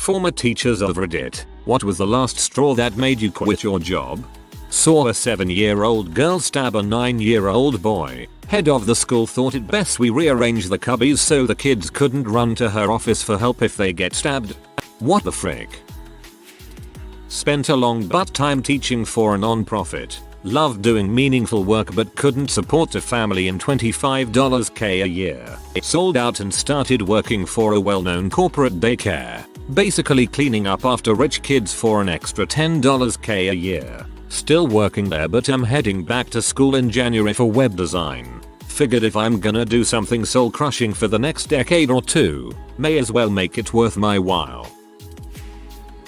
Former teachers of Reddit, what was the last straw that made you quit your job? Saw a 7-year-old girl stab a 9-year-old boy. Head of the school thought it best we rearrange the cubbies so the kids couldn't run to her office for help if they get stabbed. What the frick? Spent a long butt time teaching for a non-profit. Loved doing meaningful work but couldn't support a family in $25K a year. It sold out and started working for a well-known corporate daycare. Basically cleaning up after rich kids for an extra $10K a year. Still working there but I'm heading back to school in January for web design. Figured if I'm gonna do something soul crushing for the next decade or two, may as well make it worth my while.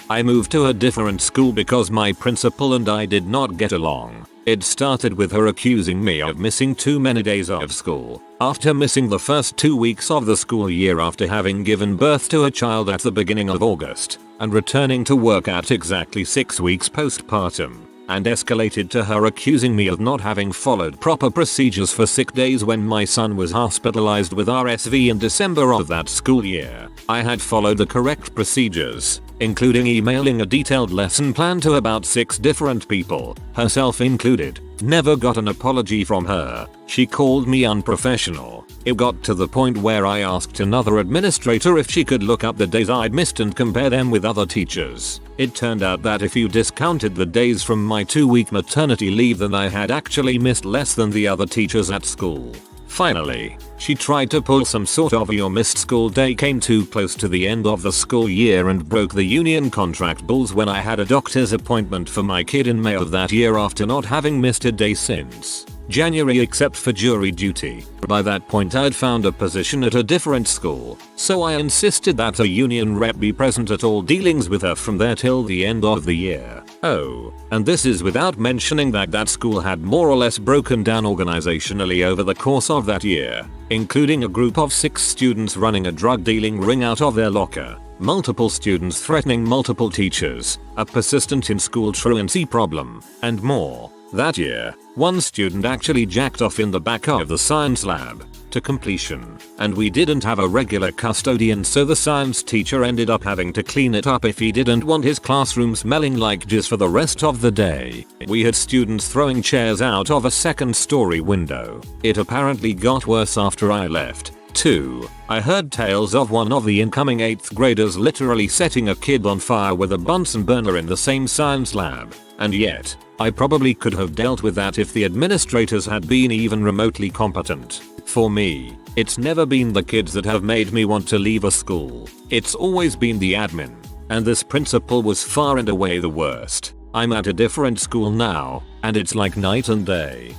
I moved to a different school because my principal and I did not get along. It started with her accusing me of missing too many days of school. After missing the first 2 weeks of the school year after having given birth to a child at the beginning of August, and returning to work at exactly 6 weeks postpartum, and escalated to her accusing me of not having followed proper procedures for sick days when my son was hospitalized with RSV in December of that school year. I had followed the correct procedures, including emailing a detailed lesson plan to about 6 different people, herself included. Never got an apology from her. She called me unprofessional. It got to the point where I asked another administrator if she could look up the days I'd missed and compare them with other teachers. It turned out that if you discounted the days from my 2-week maternity leave, then I had actually missed less than the other teachers at school. Finally, she tried to pull some sort of your missed school day came too close to the end of the school year and broke the union contract bulls when I had a doctor's appointment for my kid in May of that year after not having missed a day since January except for jury duty. By that point I'd found a position at a different school, so I insisted that a union rep be present at all dealings with her from there till the end of the year. Oh, and this is without mentioning that that school had more or less broken down organizationally over the course of that year, including a group of 6 students running a drug dealing ring out of their locker, multiple students threatening multiple teachers, a persistent in-school truancy problem, and more. That year, one student actually jacked off in the back of the science lab to completion, and we didn't have a regular custodian, so the science teacher ended up having to clean it up if he didn't want his classroom smelling like jizz for the rest of the day. We had students throwing chairs out of a 2nd-story window. It apparently got worse after I left, too. I heard tales of one of the incoming 8th graders literally setting a kid on fire with a Bunsen burner in the same science lab. And yet, I probably could have dealt with that if the administrators had been even remotely competent. For me, it's never been the kids that have made me want to leave a school. It's always been the admin. And this principal was far and away the worst. I'm at a different school now, and it's like night and day.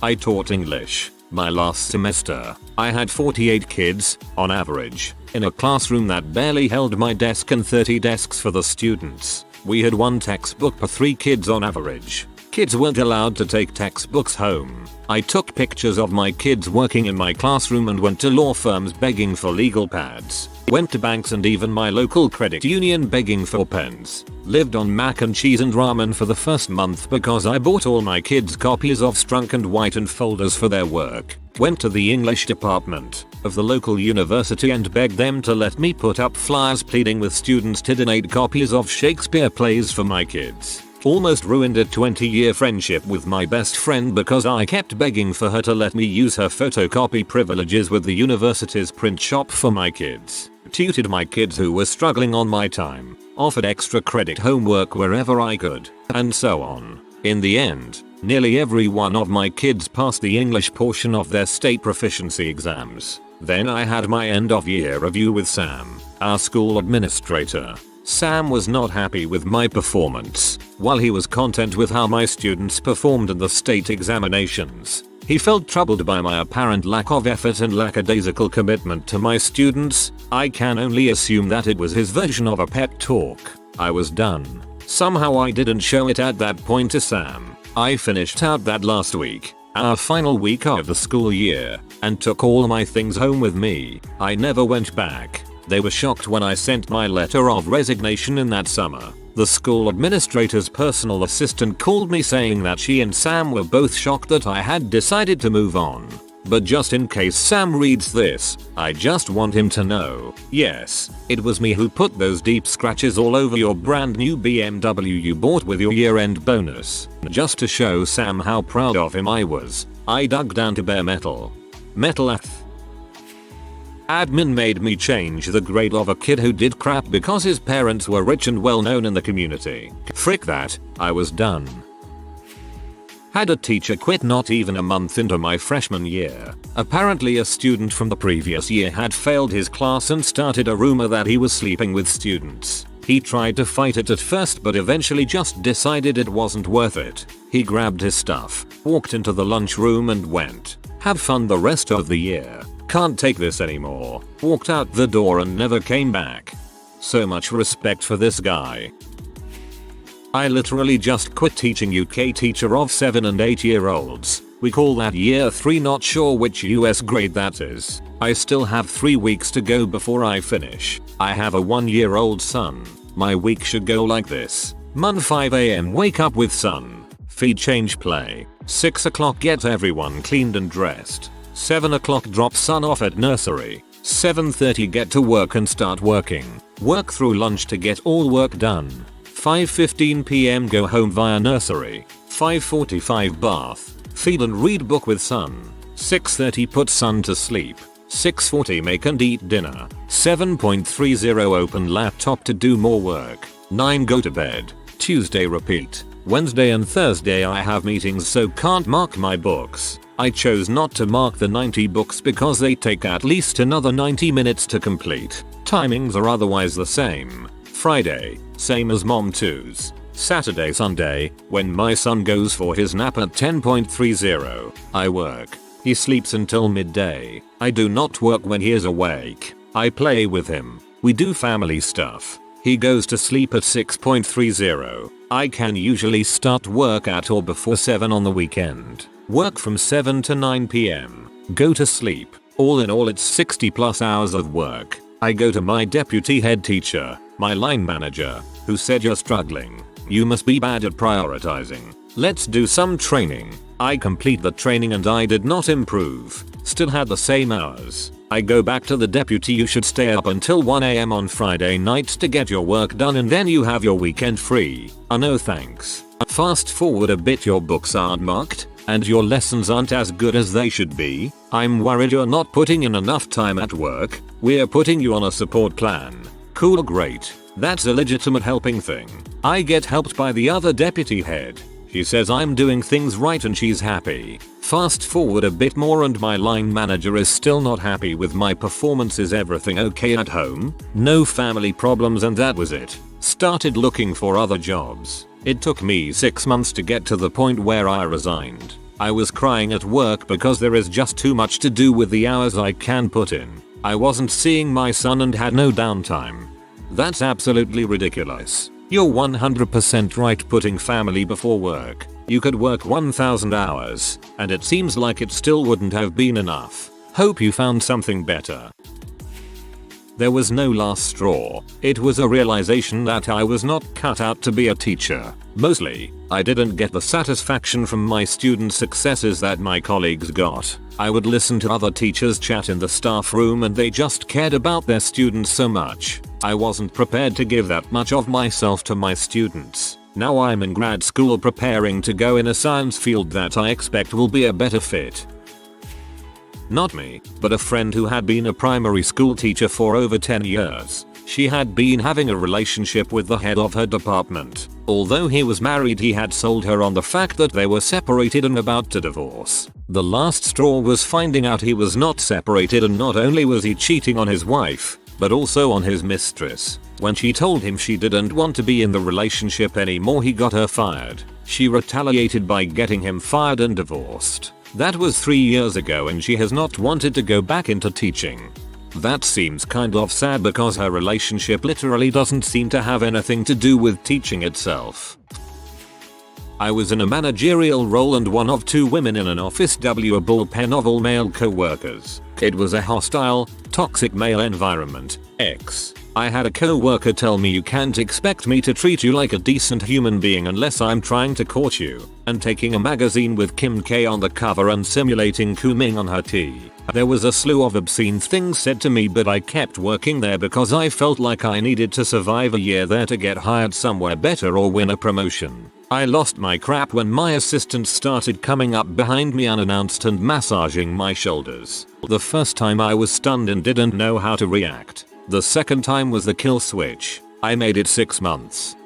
I taught English. My last semester, I had 48 kids, on average, in a classroom that barely held my desk and 30 desks for the students. We had 1 textbook per 3 kids on average. Kids weren't allowed to take textbooks home. I took pictures of my kids working in my classroom and went to law firms begging for legal pads. Went to banks and even my local credit union begging for pens. Lived on mac and cheese and ramen for the first month because I bought all my kids copies of Strunk and White and folders for their work. Went to the English department of the local university and begged them to let me put up flyers pleading with students to donate copies of Shakespeare plays for my kids. Almost ruined a 20-year friendship with my best friend because I kept begging for her to let me use her photocopy privileges with the university's print shop for my kids. Tutored my kids who were struggling on my time. Offered extra credit homework wherever I could. And so on. In the end, nearly every one of my kids passed the English portion of their state proficiency exams. Then I had my end of year review with Sam, our school administrator. Sam was not happy with my performance, while he was content with how my students performed in the state examinations. He felt troubled by my apparent lack of effort and lackadaisical commitment to my students. I can only assume that it was his version of a pep talk. I was done. Somehow I didn't show it at that point to Sam. I finished out that last week, our final week of the school year, and took all my things home with me. I never went back. They were shocked when I sent my letter of resignation in that summer. The school administrator's personal assistant called me saying that she and Sam were both shocked that I had decided to move on. but just in case Sam reads this, I just want him to know, yes, it was me who put those deep scratches all over your brand new BMW you bought with your year-end bonus. Just to show Sam how proud of him I was, I dug down to bare metal. Admin made me change the grade of a kid who did crap because his parents were rich and well known in the community. Frick that, I was done. Had a teacher quit not even a month into my freshman year. Apparently a student from the previous year had failed his class and started a rumor that he was sleeping with students. He tried to fight it at first but eventually just decided it wasn't worth it. He grabbed his stuff, walked into the lunchroom and went, "Have fun the rest of the year. Can't take this anymore." Walked out the door and never came back. So much respect for this guy. I literally just quit teaching UK teacher of 7 and 8 year olds. We call that year 3, not sure which US grade that is. I still have 3 weeks to go before I finish. I have a 1-year-old son. My week should go like this. Mon 5 AM wake up with son. Feed, change, play. 6 o'clock get everyone cleaned and dressed. 7 o'clock drop son off at nursery. 7:30 get to work and start working. Work through lunch to get all work done. 5:15 PM go home via nursery. 5:45 bath. Feed and read book with son. 6:30 put son to sleep. 6:40 make and eat dinner. 7:30 open laptop to do more work. 9 go to bed. Tuesday repeat. Wednesday and Thursday I have meetings so can't mark my books. I chose not to mark the 90 books because they take at least another 90 minutes to complete. Timings are otherwise the same. Friday, same as mom 2's. Saturday, Sunday, when my son goes for his nap at 10:30, I work. He sleeps until midday. I do not work when he is awake. I play with him. We do family stuff. He goes to sleep at 6:30. I can usually start work at or before 7 on the weekend. Work from 7 to 9 PM. Go to sleep. All in all it's 60 plus hours of work. I go to my deputy head teacher, my line manager, who said you're struggling. You must be bad at prioritizing. Let's do some training. I complete the training and I did not improve. Still had the same hours. I go back to the deputy, you should stay up until 1 AM on Friday nights to get your work done and then you have your weekend free. No thanks. Fast forward a bit, your books aren't marked and your lessons aren't as good as they should be. I'm worried you're not putting in enough time at work. We're putting you on a support plan. Cool, great. That's a legitimate helping thing. I get helped by the other deputy head. She says I'm doing things right and she's happy. Fast forward a bit more and my line manager is still not happy with my performance. Is everything okay at home? No family problems, and that was it. Started looking for other jobs. It took me 6 months to get to the point where I resigned. I was crying at work because there is just too much to do with the hours I can put in. I wasn't seeing my son and had no downtime. That's absolutely ridiculous. You're 100% right putting family before work. You could work 1,000 hours, and it seems like it still wouldn't have been enough. Hope you found something better. There was no last straw. It was a realization that I was not cut out to be a teacher. Mostly, I didn't get the satisfaction from my student successes that my colleagues got. I would listen to other teachers chat in the staff room and they just cared about their students so much. I wasn't prepared to give that much of myself to my students. Now I'm in grad school preparing to go in a science field that I expect will be a better fit. Not me, but a friend who had been a primary school teacher for over 10 years. She had been having a relationship with the head of her department. Although he was married, he had sold her on the fact that they were separated and about to divorce. The last straw was finding out he was not separated, and not only was he cheating on his wife, but also on his mistress. When she told him she didn't want to be in the relationship anymore, he got her fired. She retaliated by getting him fired and divorced. That was 3 years ago and she has not wanted to go back into teaching. That seems kind of sad because her relationship literally doesn't seem to have anything to do with teaching itself. I was in a managerial role and one of 2 women in an office, a bullpen of all male co-workers. It was a hostile, toxic male environment. I had a co-worker tell me you can't expect me to treat you like a decent human being unless I'm trying to court you, and taking a magazine with Kim K on the cover and simulating Kuming on her tea. There was a slew of obscene things said to me, but I kept working there because I felt like I needed to survive a year there to get hired somewhere better or win a promotion. I lost my crap when my assistants started coming up behind me unannounced and massaging my shoulders. The first time I was stunned and didn't know how to react. The second time was the kill switch. I made it 6 months.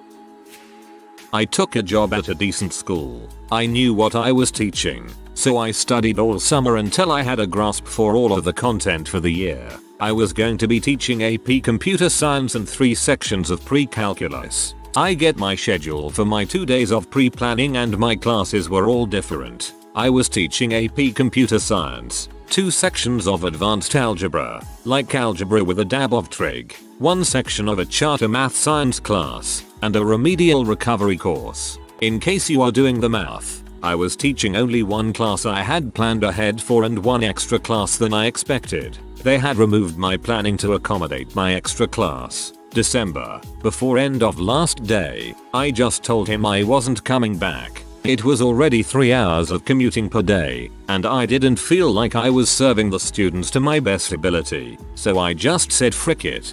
I took a job at a decent school. I knew what I was teaching, so I studied all summer until I had a grasp for all of the content for the year. I was going to be teaching AP Computer Science and 3 sections of pre-calculus. I get my schedule for my 2 days of pre-planning and my classes were all different. I was teaching AP Computer Science, 2 sections of advanced algebra, like algebra with a dab of trig, 1 section of a charter math science class, and a remedial recovery course. In case you are doing the math, I was teaching only 1 class I had planned ahead for and 1 extra class than I expected. They had removed my planning to accommodate my extra class. December, before end of last day, I just told him I wasn't coming back. It was already 3 hours of commuting per day, and I didn't feel like I was serving the students to my best ability, so I just said frick it.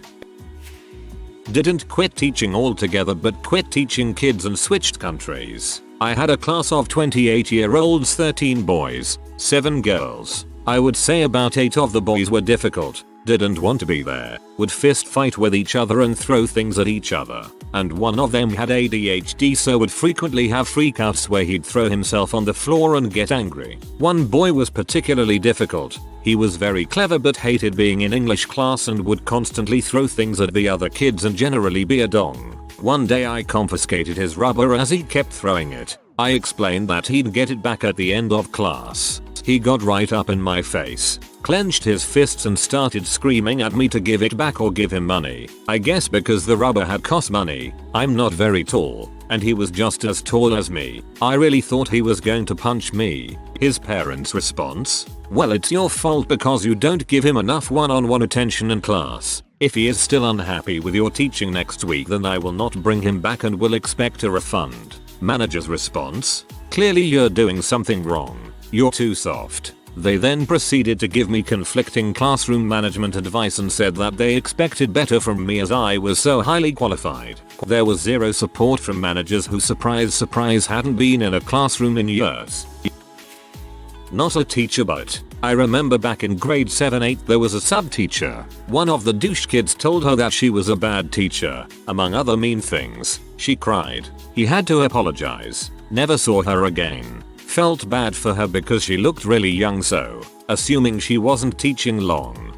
Didn't quit teaching altogether but quit teaching kids and switched countries. I had a class of 28-year-olds, 13 boys, 7 girls. I would say about 8 of the boys were difficult, didn't want to be there, would fist fight with each other and throw things at each other, and one of them had ADHD, so would frequently have freakouts where he'd throw himself on the floor and get angry. One boy was particularly difficult. He was very clever but hated being in English class and would constantly throw things at the other kids and generally be a dong. One day I confiscated his rubber as he kept throwing it. I explained that he'd get it back at the end of class. He got right up in my face, clenched his fists and started screaming at me to give it back or give him money. I guess because the rubber had cost money. I'm not very tall, and he was just as tall as me. I really thought he was going to punch me. His parents' response? Well, it's your fault because you don't give him enough one-on-one attention in class. If he is still unhappy with your teaching next week, then I will not bring him back and will expect a refund. Manager's response? Clearly you're doing something wrong. You're too soft. They then proceeded to give me conflicting classroom management advice and said that they expected better from me as I was so highly qualified. There was zero support from managers who, surprise, hadn't been in a classroom in years. Not a teacher, but I remember back in grade 7-8 there was a sub-teacher. One of the douche kids told her that she was a bad teacher, among other mean things. She cried. He had to apologize. Never saw her again. Felt bad for her because she looked really young, so assuming she wasn't teaching long.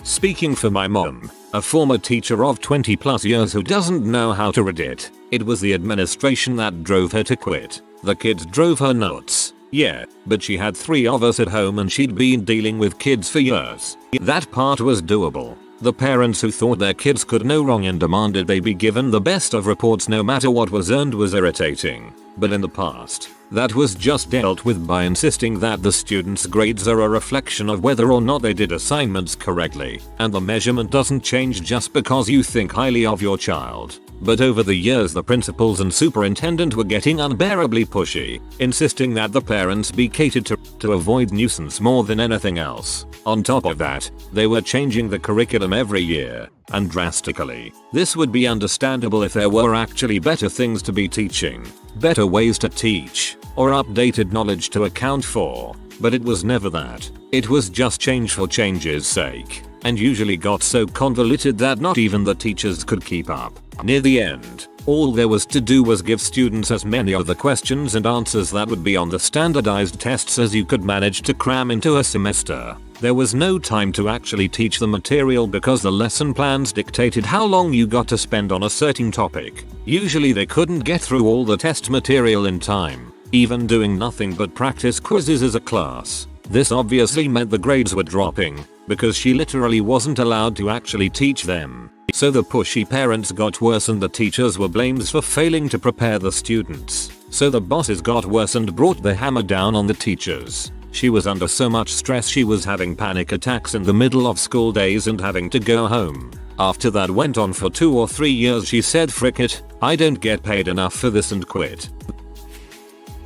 Speaking for my mom, a former teacher of 20+ years who doesn't know how to Reddit, it was the administration that drove her to quit. The kids drove her nuts. Yeah, but she had 3 of us at home and she'd been dealing with kids for years. That part was doable. The parents who thought their kids could no wrong and demanded they be given the best of reports no matter what was earned was irritating. But in the past, that was just dealt with by insisting that the students' grades are a reflection of whether or not they did assignments correctly, and the measurement doesn't change just because you think highly of your child. But over the years the principals and superintendent were getting unbearably pushy, insisting that the parents be catered to avoid nuisance more than anything else. On top of that, they were changing the curriculum every year, and drastically. This would be understandable if there were actually better things to be teaching, better ways to teach, or updated knowledge to account for, but it was never that. It was just change for change's sake, and usually got so convoluted that not even the teachers could keep up. Near the end, all there was to do was give students as many of the questions and answers that would be on the standardized tests as you could manage to cram into a semester. There was no time to actually teach the material because the lesson plans dictated how long you got to spend on a certain topic. Usually they couldn't get through all the test material in time, even doing nothing but practice quizzes as a class. This obviously meant the grades were dropping, because she literally wasn't allowed to actually teach them. So the pushy parents got worse and the teachers were blamed for failing to prepare the students. So the bosses got worse and brought the hammer down on the teachers. She was under so much stress she was having panic attacks in the middle of school days and having to go home. After that went on for 2 or 3 years she said frick it, I don't get paid enough for this and quit.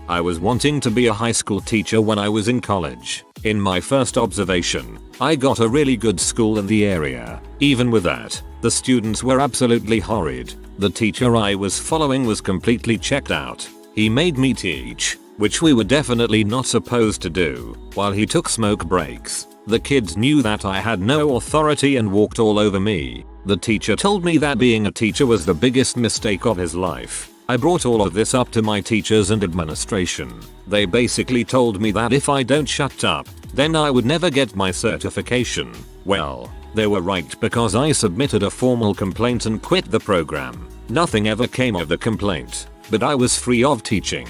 I was wanting to be a high school teacher when I was in college. In my first observation, I got a really good school in the area. Even with that, the students were absolutely horrid. The teacher I was following was completely checked out. He made me teach, which we were definitely not supposed to do, while he took smoke breaks. The kids knew that I had no authority and walked all over me. The teacher told me that being a teacher was the biggest mistake of his life. I brought all of this up to my teachers and administration. They basically told me that if I don't shut up, then I would never get my certification. Well, they were right because I submitted a formal complaint and quit the program. Nothing ever came of the complaint, but I was free of teaching.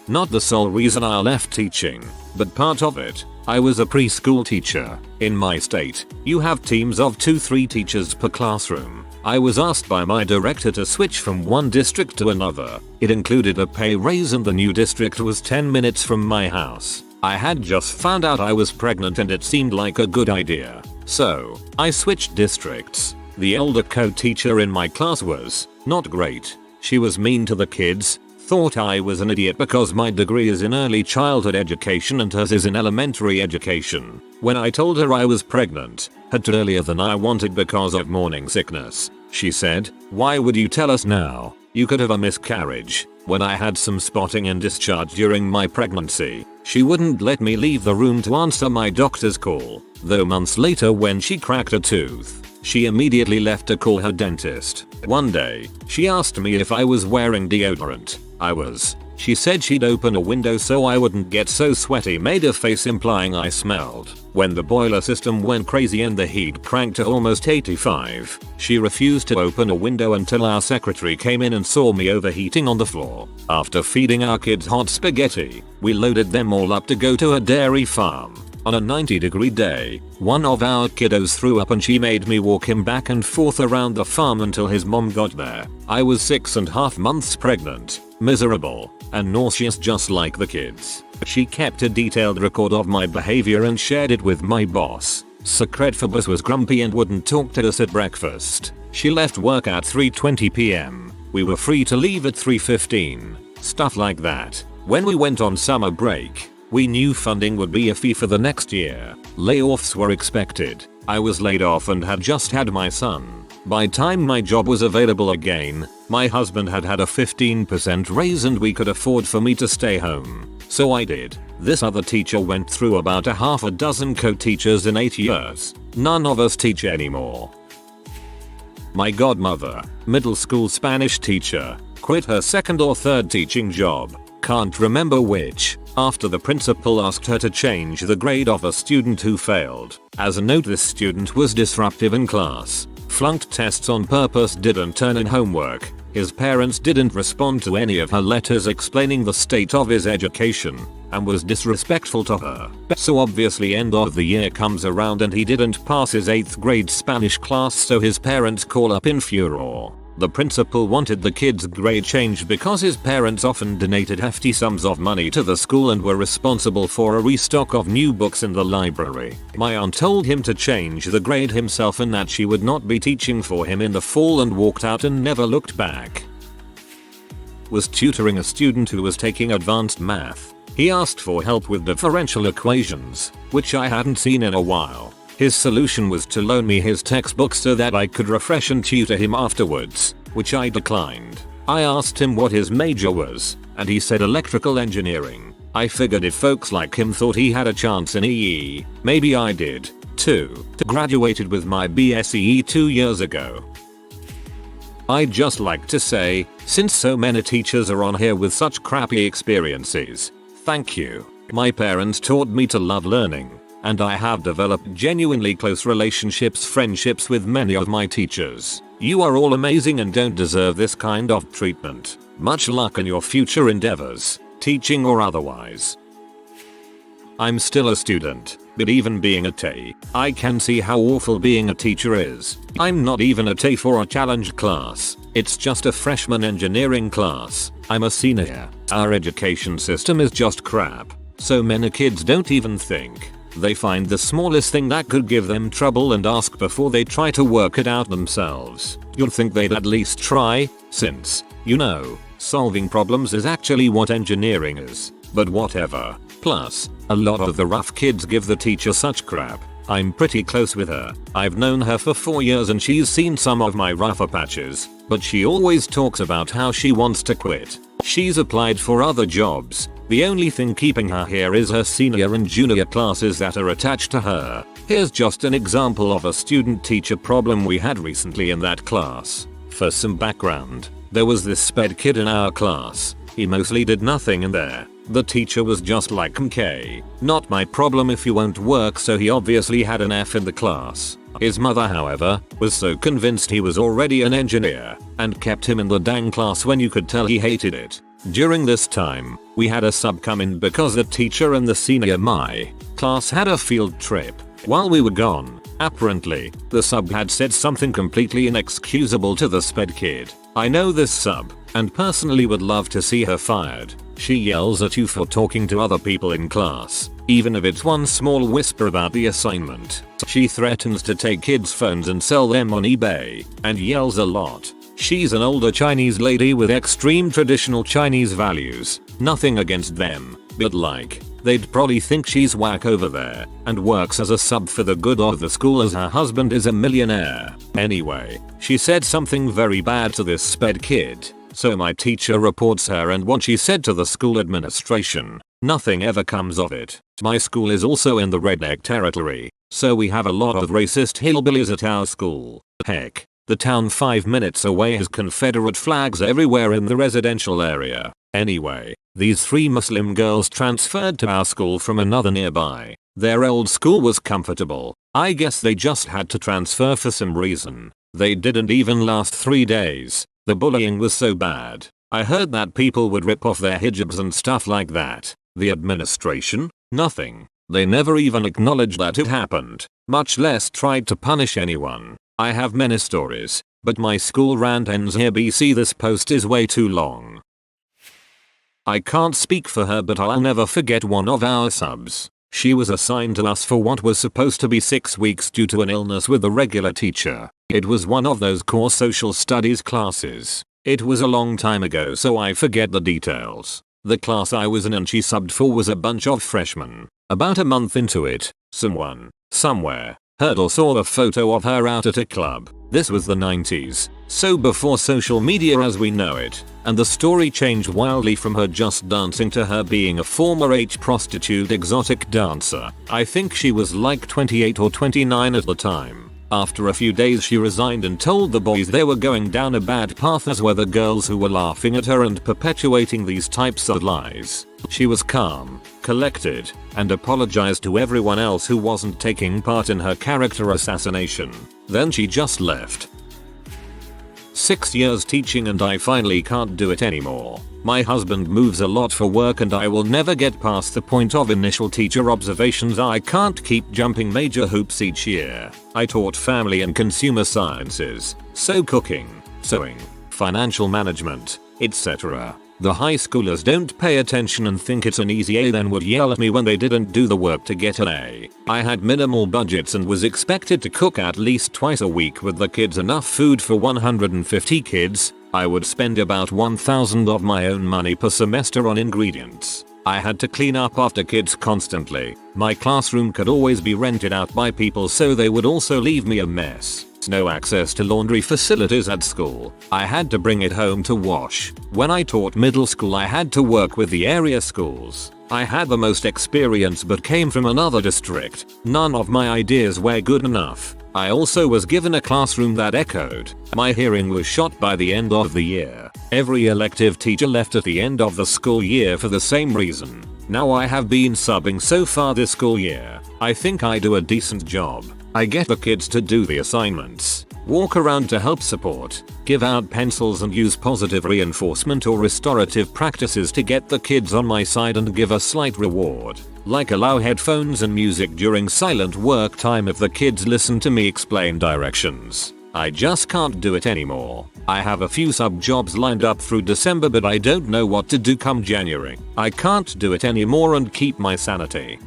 Not the sole reason I left teaching, but part of it. I was a preschool teacher. In my state, you have teams of 2-3 teachers per classroom. I was asked by my director to switch from one district to another. It included a pay raise and the new district was 10 minutes from my house. I had just found out I was pregnant and it seemed like a good idea. So, I switched districts. The older co-teacher in my class was not great. She was mean to the kids, thought I was an idiot because my degree is in early childhood education and hers is in elementary education. When I told her I was pregnant, had to earlier than I wanted because of morning sickness, she said, "Why would you tell us now? You could have a miscarriage." When I had some spotting and discharge during my pregnancy, she wouldn't let me leave the room to answer my doctor's call, though months later when she cracked a tooth, she immediately left to call her dentist. One day, she asked me if I was wearing deodorant. I was. She said she'd open a window so I wouldn't get so sweaty, made a face implying I smelled. When the boiler system went crazy and the heat cranked to almost 85, she refused to open a window until our secretary came in and saw me overheating on the floor. After feeding our kids hot spaghetti, we loaded them all up to go to a dairy farm. On a 90-degree day, one of our kiddos threw up and she made me walk him back and forth around the farm until his mom got there. I was 6.5 months pregnant, miserable, and nauseous just like the kids. She kept a detailed record of my behavior and shared it with my boss. Secretary was grumpy and wouldn't talk to us at breakfast. She left work at 3:20 p.m. We were free to leave at 3:15. Stuff like that. When we went on summer break, we knew funding would be iffy for the next year. Layoffs were expected. I was laid off and had just had my son. By time my job was available again, my husband had had a 15% raise and we could afford for me to stay home. So I did. This other teacher went through about a half a dozen co-teachers in 8 years. None of us teach anymore. My godmother, middle school Spanish teacher, quit her second or third teaching job, can't remember which, after the principal asked her to change the grade of a student who failed. As a note, this student was disruptive in class, flunked tests on purpose, didn't turn in homework. His parents didn't respond to any of her letters explaining the state of his education, and was disrespectful to her. So obviously end of the year comes around and he didn't pass his 8th grade Spanish class, so his parents call up in furor. The principal wanted the kid's grade changed because his parents often donated hefty sums of money to the school and were responsible for a restock of new books in the library. My aunt told him to change the grade himself and that she would not be teaching for him in the fall, and walked out and never looked back. Was tutoring a student who was taking advanced math. He asked for help with differential equations, which I hadn't seen in a while. His solution was to loan me his textbook so that I could refresh and tutor him afterwards, which I declined. I asked him what his major was, and he said electrical engineering. I figured if folks like him thought he had a chance in EE, maybe I did, too. Graduated with my BSE 2 years ago. I'd just like to say, since so many teachers are on here with such crappy experiences, thank you. My parents taught me to love learning, and I have developed genuinely close relationships, friendships with many of my teachers. You are all amazing and don't deserve this kind of treatment. Much luck in your future endeavors, teaching or otherwise. I'm still a student, but even being a TE, I can see how awful being a teacher is. I'm not even a TE for a challenge class. It's just a freshman engineering class. I'm a senior. Our education system is just crap. So many kids don't even think. They find the smallest thing that could give them trouble and ask before they try to work it out themselves. You'd think they'd at least try, since, you know, solving problems is actually what engineering is. But whatever. Plus, a lot of the rough kids give the teacher such crap. I'm pretty close with her. I've known her for 4 years and she's seen some of my rougher patches, but she always talks about how she wants to quit. She's applied for other jobs. The only thing keeping her here is her senior and junior classes that are attached to her. Here's just an example of a student-teacher problem we had recently in that class. For some background, there was this sped kid in our class. He mostly did nothing in there. The teacher was just like, okay, not my problem if you won't work, so he obviously had an F in the class. His mother, however, was so convinced he was already an engineer and kept him in the dang class when you could tell he hated it. During this time, we had a sub come in because the teacher and the senior my class had a field trip. While we were gone, apparently, the sub had said something completely inexcusable to the sped kid. I know this sub, and personally would love to see her fired. She yells at you for talking to other people in class, even if it's one small whisper about the assignment. She threatens to take kids' phones and sell them on eBay, and yells a lot. She's an older Chinese lady with extreme traditional Chinese values. Nothing against them, but like, they'd probably think she's whack over there, and works as a sub for the good of the school as her husband is a millionaire. Anyway, she said something very bad to this sped kid. So my teacher reports her and what she said to the school administration. Nothing ever comes of it. My school is also in the redneck territory, so we have a lot of racist hillbillies at our school. Heck, the town 5 minutes away has Confederate flags everywhere in the residential area. Anyway, these 3 Muslim girls transferred to our school from another nearby. Their old school was comfortable. I guess they just had to transfer for some reason. They didn't even last 3 days. The bullying was so bad. I heard that people would rip off their hijabs and stuff like that. The administration? Nothing. They never even acknowledged that it happened, much less tried to punish anyone. I have many stories, but my school rant ends here. BC, this post is way too long. I can't speak for her, but I'll never forget one of our subs. She was assigned to us for what was supposed to be 6 weeks due to an illness with a regular teacher. It was one of those core social studies classes. It was a long time ago, so I forget the details. The class I was in and she subbed for was a bunch of freshmen. About a month into it, someone, somewhere, heard or saw a photo of her out at a club. This was the 90s, so before social media as we know it, and the story changed wildly from her just dancing to her being a former prostitute exotic dancer. I think she was like 28 or 29 at the time. After a few days she resigned and told the boys they were going down a bad path, as were the girls who were laughing at her and perpetuating these types of lies. She was calm, collected, and apologized to everyone else who wasn't taking part in her character assassination. Then she just left. 6 years teaching and I finally can't do it anymore. My husband moves a lot for work and I will never get past the point of initial teacher observations. I can't keep jumping major hoops each year. I taught family and consumer sciences, so cooking, sewing, financial management, etc. The high schoolers don't pay attention and think it's an easy A, then would yell at me when they didn't do the work to get an A. I had minimal budgets and was expected to cook at least twice a week with the kids, enough food for 150 kids. I would spend about $1,000 of my own money per semester on ingredients. I had to clean up after kids constantly. My classroom could always be rented out by people, so they would also leave me a mess. No access to laundry facilities at school. I had to bring it home to wash. When I taught middle school I had to work with the area schools. I had the most experience but came from another district. None of my ideas were good enough. I also was given a classroom that echoed. My hearing was shot by the end of the year. Every elective teacher left at the end of the school year for the same reason. Now I have been subbing so far this school year. I think I do a decent job. I get the kids to do the assignments, walk around to help support, give out pencils and use positive reinforcement or restorative practices to get the kids on my side and give a slight reward, like allow headphones and music during silent work time if the kids listen to me explain directions. I just can't do it anymore. I have a few sub jobs lined up through December, but I don't know what to do come January. I can't do it anymore and keep my sanity.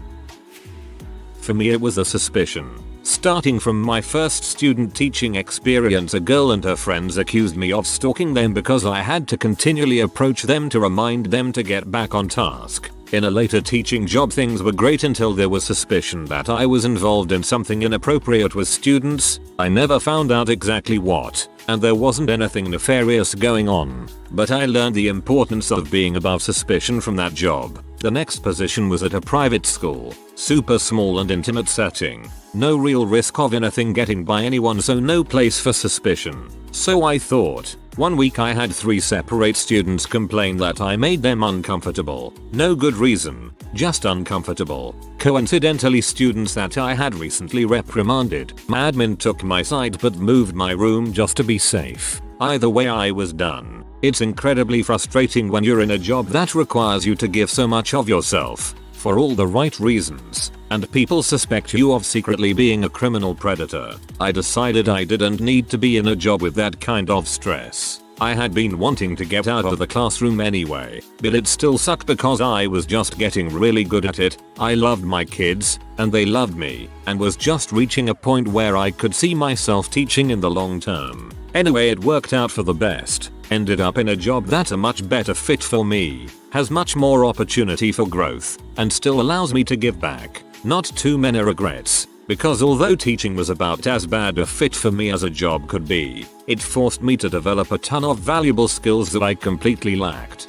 For me it was a suspicion. Starting from my first student teaching experience, a girl and her friends accused me of stalking them because I had to continually approach them to remind them to get back on task. In a later teaching job things were great until there was suspicion that I was involved in something inappropriate with students. I never found out exactly what, and there wasn't anything nefarious going on. But I learned the importance of being above suspicion from that job. The next position was at a private school. Super small and intimate setting. No real risk of anything getting by anyone, so no place for suspicion. So I thought. One week I had 3 separate students complain that I made them uncomfortable. No good reason, just uncomfortable. Coincidentally, students that I had recently reprimanded. My admin took my side but moved my room just to be safe. Either way I was done. It's incredibly frustrating when you're in a job that requires you to give so much of yourself, for all the right reasons, and people suspect you of secretly being a criminal predator. I decided I didn't need to be in a job with that kind of stress. I had been wanting to get out of the classroom anyway, but it still sucked because I was just getting really good at it. I loved my kids, and they loved me, and was just reaching a point where I could see myself teaching in the long term. Anyway, it worked out for the best. Ended up in a job that's a much better fit for me, has much more opportunity for growth, and still allows me to give back. Not too many regrets, because although teaching was about as bad a fit for me as a job could be, it forced me to develop a ton of valuable skills that I completely lacked.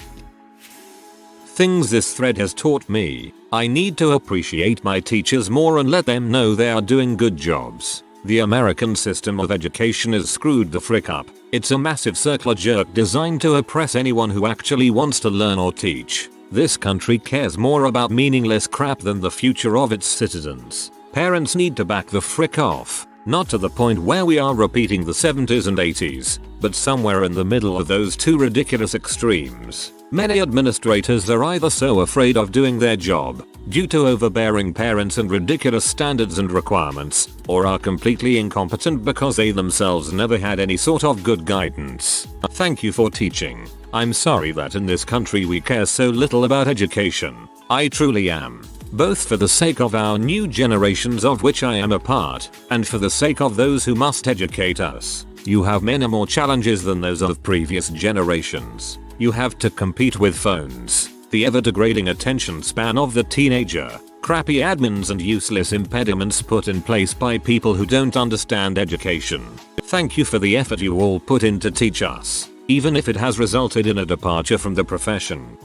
Things this thread has taught me: I need to appreciate my teachers more and let them know they are doing good jobs. The American system of education is screwed the frick up. It's a massive circular jerk designed to oppress anyone who actually wants to learn or teach. This country cares more about meaningless crap than the future of its citizens. Parents need to back the frick off. Not to the point where we are repeating the 70s and 80s, but somewhere in the middle of those two ridiculous extremes. Many administrators are either so afraid of doing their job, due to overbearing parents and ridiculous standards and requirements, or are completely incompetent because they themselves never had any sort of good guidance. Thank you for teaching. I'm sorry that in this country we care so little about education. I truly am. Both for the sake of our new generations, of which I am a part, and for the sake of those who must educate us. You have many more challenges than those of previous generations. You have to compete with phones, the ever-degrading attention span of the teenager, crappy admins and useless impediments put in place by people who don't understand education. Thank you for the effort you all put in to teach us, even if it has resulted in a departure from the profession.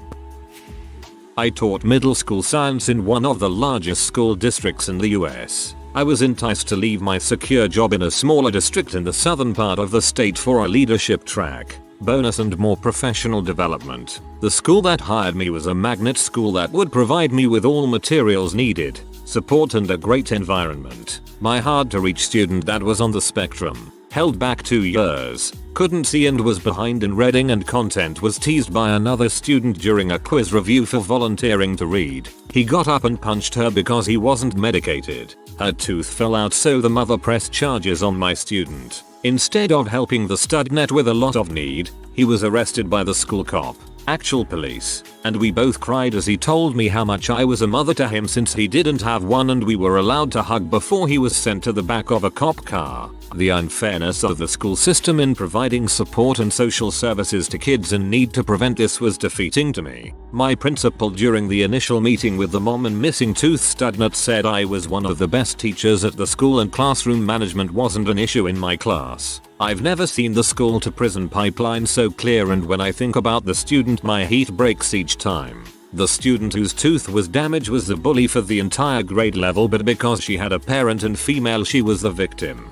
I taught middle school science in one of the largest school districts in the US. I was enticed to leave my secure job in a smaller district in the southern part of the state for a leadership track, bonus and more professional development. The school that hired me was a magnet school that would provide me with all materials needed, support and a great environment. My hard to reach student that was on the spectrum, held back 2 years, couldn't see and was behind in reading and content, was teased by another student during a quiz review for volunteering to read. He got up and punched her because he wasn't medicated. Her tooth fell out, so the mother pressed charges on my student. Instead of helping the studnet with a lot of need, he was arrested by the school cop, actual police, and we both cried as he told me how much I was a mother to him since he didn't have one, and we were allowed to hug before he was sent to the back of a cop car. The unfairness of the school system in providing support and social services to kids in need to prevent this was defeating to me. My principal, during the initial meeting with the mom and missing tooth student, said I was one of the best teachers at the school and classroom management wasn't an issue in my class. I've never seen the school to prison pipeline so clear, and when I think about the student my heat breaks each time. The student whose tooth was damaged was the bully for the entire grade level, but because she had a parent and female, she was the victim.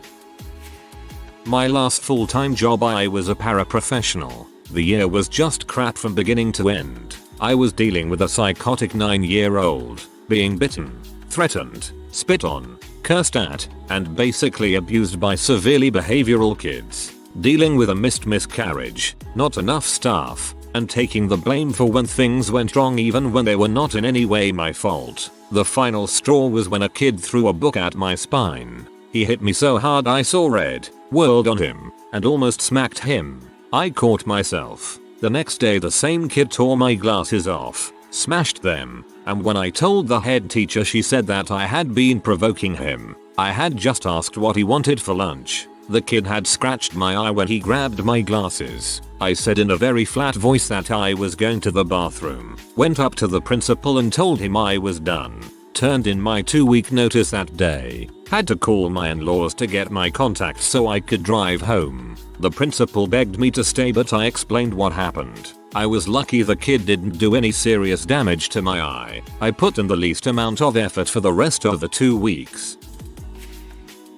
My last full-time job, I was a paraprofessional. The year was just crap from beginning to end. I was dealing with a psychotic 9-year-old, being bitten, threatened, spit on, cursed at, and basically abused by severely behavioral kids. Dealing with a missed miscarriage, not enough staff, and taking the blame for when things went wrong even when they were not in any way my fault. The final straw was when a kid threw a book at my spine. He hit me so hard I saw red, whirled on him, and almost smacked him. I caught myself. The next day the same kid tore my glasses off, smashed them, and when I told the head teacher she said that I had been provoking him. I had just asked what he wanted for lunch. The kid had scratched my eye when he grabbed my glasses. I said in a very flat voice that I was going to the bathroom, went up to the principal and told him I was done. Turned in my 2-week notice that day. Had to call my in-laws to get my contacts so I could drive home. The principal begged me to stay but I explained what happened. I was lucky the kid didn't do any serious damage to my eye. I put in the least amount of effort for the rest of the 2 weeks.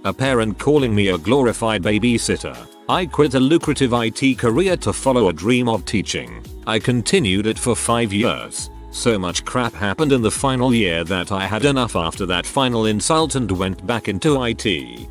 A parent calling me a glorified babysitter. I quit a lucrative IT career to follow a dream of teaching. I continued it for 5 years. So much crap happened in the final year that I had enough after that final insult and went back into IT.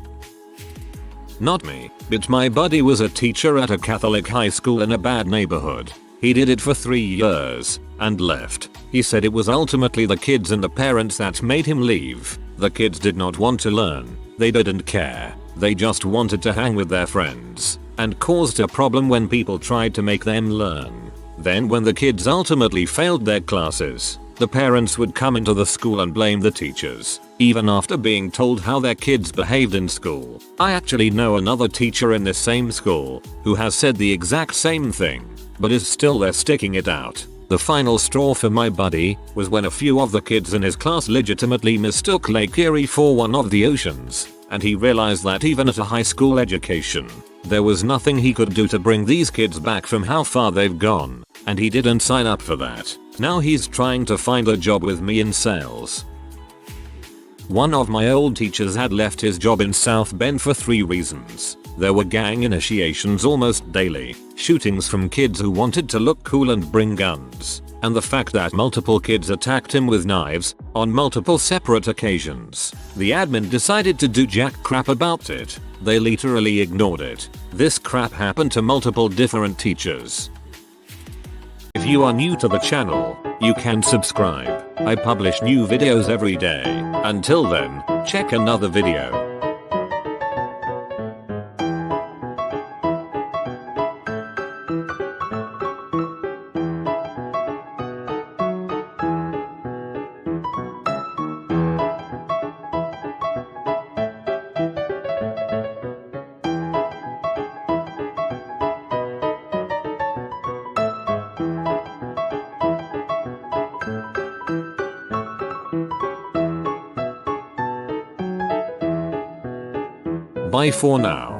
Not me, but my buddy was a teacher at a Catholic high school in a bad neighborhood. He did it for 3 years and left. He said it was ultimately the kids and the parents that made him leave. The kids did not want to learn. They didn't care. They just wanted to hang with their friends and caused a problem when people tried to make them learn. Then when the kids ultimately failed their classes, the parents would come into the school and blame the teachers, even after being told how their kids behaved in school. I actually know another teacher in this same school who has said the exact same thing, but is still there sticking it out. The final straw for my buddy was when a few of the kids in his class legitimately mistook Lake Erie for one of the oceans, and he realized that even at a high school education, there was nothing he could do to bring these kids back from how far they've gone, and he didn't sign up for that. Now he's trying to find a job with me in sales. One of my old teachers had left his job in South Bend for 3 reasons. There were gang initiations almost daily, shootings from kids who wanted to look cool and bring guns, and the fact that multiple kids attacked him with knives on multiple separate occasions. The admin decided to do jack crap about it. They literally ignored it. This crap happened to multiple different teachers. If you are new to the channel, you can subscribe. I publish new videos every day. Until then, check another video. Bye for now.